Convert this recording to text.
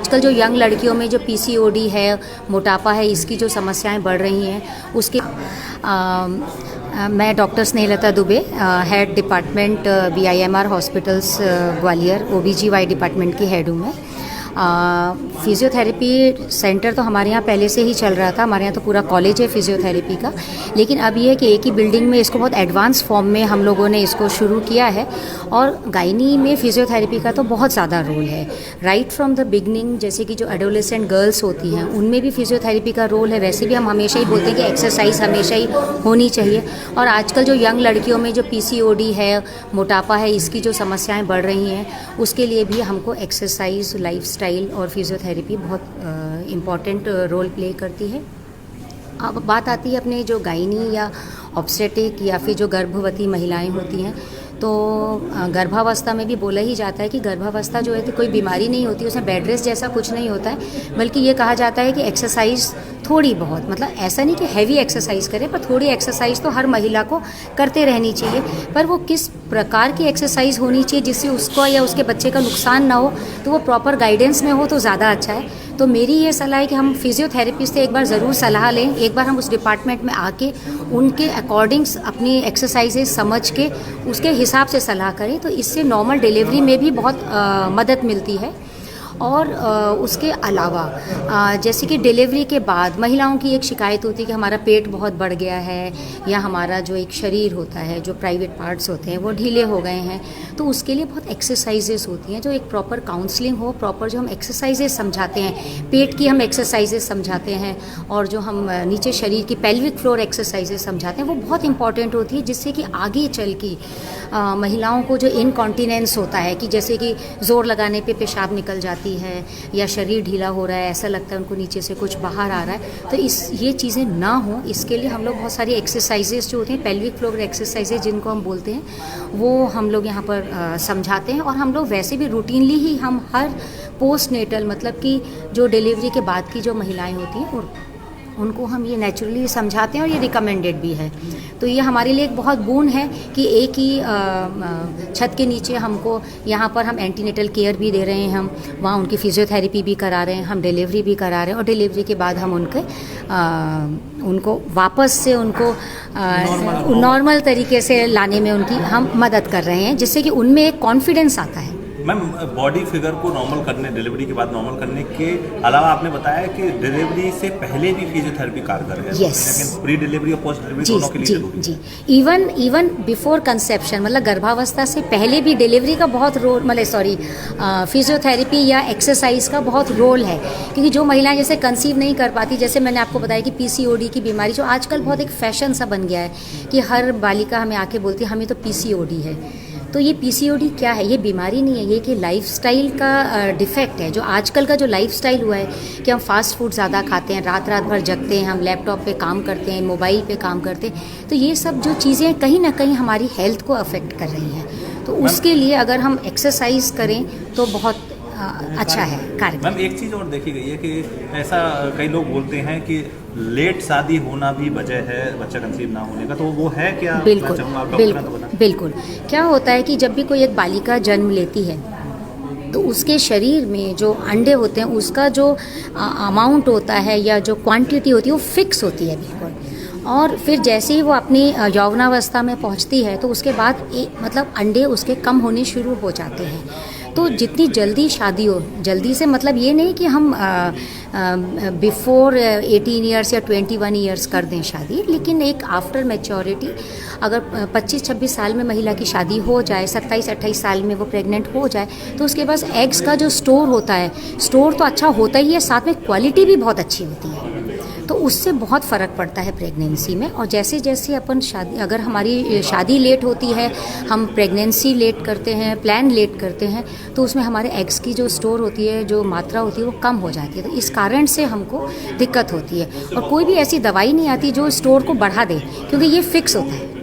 आजकल जो यंग लड़कियों में जो पीसीओडी है, मोटापा है, इसकी जो समस्याएं बढ़ रही हैं उसके मैं doctor Snehlata Dubey, head department BIMR hospitals Gwalior OBGY department की हेड हूँ मैं। फिज़ियोथेरेपी सेंटर तो हमारे यहाँ पहले से ही चल रहा था, हमारे यहाँ तो पूरा कॉलेज है फिज़ियोथेरेपी का, लेकिन अब ये है कि एक ही बिल्डिंग में इसको बहुत एडवांस फॉर्म में हम लोगों ने इसको शुरू किया है। और गायनी में फिज़ियोथेरेपी का तो बहुत ज़्यादा रोल है, राइट फ्रॉम द बिगनिंग। जैसे कि जो एडोलेसेंट गर्ल्स होती हैं उनमें भी फिज़ियोथेरेपी का रोल है। वैसे भी हम हमेशा ही बोलते हैं कि एक्सरसाइज हमेशा ही होनी चाहिए। और आजकल जो यंग लड़कियों में जो पीसीओडी है, मोटापा है, इसकी जो समस्याएं बढ़ रही हैं उसके लिए भी हमको एक्सरसाइज, लाइफस्टाइल और फिज़ियोथेरेपी बहुत इम्पॉर्टेंट रोल प्ले करती है। अब बात आती है अपने जो गायनी या ऑब्स्टेटिक या फिर जो गर्भवती महिलाएं होती हैं, तो गर्भावस्था में भी बोला ही जाता है कि गर्भावस्था जो है तो कोई बीमारी नहीं होती, उसमें बेड रेस्ट जैसा कुछ नहीं होता है, बल्कि ये कहा जाता है कि एक्सरसाइज थोड़ी बहुत, मतलब ऐसा नहीं कि हैवी एक्सरसाइज करें, पर थोड़ी एक्सरसाइज तो हर महिला को करते रहनी चाहिए। पर वो किस प्रकार की एक्सरसाइज होनी चाहिए जिससे उसको या उसके बच्चे का नुकसान ना हो, तो वो प्रॉपर गाइडेंस में हो तो ज़्यादा अच्छा है। तो मेरी ये सलाह है कि हम फिज़ियोथेरेपिस्ट से एक बार ज़रूर सलाह लें, एक बार हम उस डिपार्टमेंट में आके उनके अकॉर्डिंग्स अपनी एक्सरसाइजेज समझ के उसके हिसाब से सलाह करें, तो इससे नॉर्मल डिलीवरी में भी बहुत मदद मिलती है। और उसके अलावा जैसे कि डिलीवरी के बाद महिलाओं की एक शिकायत होती है कि हमारा पेट बहुत बढ़ गया है, या हमारा जो एक शरीर होता है, जो प्राइवेट पार्ट्स होते हैं वो ढीले हो गए हैं, तो उसके लिए बहुत एक्सरसाइजेस होती हैं, जो एक प्रॉपर काउंसलिंग हो, प्रॉपर जो हम एक्सरसाइजेस समझाते हैं, पेट की हम एक्सरसाइजेस समझाते हैं, और जो हम नीचे शरीर की पेल्विक फ्लोर एक्सरसाइजेस समझाते हैं, वो बहुत इंपॉर्टेंट होती है, जिससे कि आगे चल की महिलाओं को जो इनकॉन्टिनेंस होता है, कि जैसे कि ज़ोर लगाने पे पेशाब निकल जाती है या शरीर ढीला हो रहा है, ऐसा लगता है उनको नीचे से कुछ बाहर आ रहा है, तो ये चीज़ें ना हो, इसके लिए हम लोग बहुत सारी एक्सरसाइजेस जो होती हैं, पेल्विक फ्लोर एक्सरसाइजेज जिनको हम बोलते हैं, वो हम लोग यहाँ पर समझाते हैं। और हम लोग वैसे भी रूटीनली ही हम हर पोस्ट नेटल, मतलब कि जो डिलीवरी के बाद की जो महिलाएं होती हैं उनको हम ये नेचुरली समझाते हैं, और ये रिकमेंडेड भी है। तो ये हमारे लिए एक बहुत गुण है कि एक ही छत के नीचे हमको, यहाँ पर हम एंटीनेटल केयर भी दे रहे हैं, हम वहाँ उनकी फिज़ियोथेरेपी भी करा रहे हैं, हम डिलीवरी भी करा रहे हैं, और डिलीवरी के बाद हम उनको वापस से उनको नॉर्मल तरीके से लाने में उनकी हम मदद कर रहे हैं, जिससे कि उनमें एक कॉन्फिडेंस आता है। मैम, बॉडी फिगर को नॉर्मल करने, डिलीवरी के बाद नॉर्मल करने के अलावा आपने बताया कि डिलीवरी से पहले भी फिजियोथेरेपी कारगर है। Yes. लेकिन प्री डिलीवरी और पोस्ट डिलीवरी दोनों के लिए जरूरी है। जी, इवन बिफोर कंसेप्शन, मतलब गर्भावस्था से पहले भी डिलीवरी का बहुत रोल, मतलब फिजियोथेरेपी या एक्सरसाइज का बहुत रोल है, क्योंकि जो महिलाएं जैसे कंसीव नहीं कर पाती, जैसे मैंने आपको बताया कि पीसीओडी की बीमारी जो आजकल बहुत एक फैशन सा बन गया है कि हर बालिका हमें आके बोलती है हमें तो पीसीओडी है। तो ये पीसीओडी क्या है? ये बीमारी नहीं है, ये कि लाइफस्टाइल का डिफेक्ट है। जो आजकल का जो लाइफस्टाइल हुआ है कि हम फास्ट फूड ज़्यादा खाते हैं, रात रात भर जगते हैं, हम लैपटॉप पे काम करते हैं, मोबाइल पे काम करते हैं, तो ये सब जो चीज़ें कहीं ना कहीं हमारी हेल्थ को अफेक्ट कर रही हैं। तो उसके लिए अगर हम एक्सरसाइज करें तो बहुत अच्छा है कार्य। मैम, एक चीज़ और देखी गई है कि ऐसा कई लोग बोलते हैं कि लेट शादी होना भी वजह है बच्चा कंसीव ना होने का, तो वो है क्या? बिल्कुल। क्या होता है कि जब भी कोई एक बालिका जन्म लेती है तो उसके शरीर में जो अंडे होते हैं उसका जो अमाउंट होता है या जो क्वांटिटी होती है वो फिक्स होती है बिल्कुल। और फिर जैसे ही वो अपनी यौवनावस्था में पहुंचती है तो उसके बाद मतलब अंडे उसके कम होने शुरू हो जाते हैं। तो जितनी जल्दी शादी हो, जल्दी से मतलब ये नहीं कि हम बिफोर 18 ईयर्स या 21 ईयर्स कर दें शादी, लेकिन एक आफ्टर मैच्योरिटी अगर 25-26 साल में महिला की शादी हो जाए, 27-28 साल में वो प्रेग्नेंट हो जाए, तो उसके पास एग्स का जो स्टोर होता है, स्टोर तो अच्छा होता ही है, साथ में क्वालिटी भी बहुत अच्छी होती है। तो उससे बहुत फ़र्क पड़ता है प्रेगनेंसी में। और जैसे जैसे अपन शादी, अगर हमारी शादी लेट होती है, हम प्रेगनेंसी लेट करते हैं, प्लान लेट करते हैं, तो उसमें हमारे एग्स की जो स्टोर होती है, जो मात्रा होती है वो कम हो जाती है। तो इस कारण से हमको दिक्कत होती है। और कोई भी ऐसी दवाई नहीं आती जो स्टोर को बढ़ा दे, क्योंकि ये फिक्स होता है।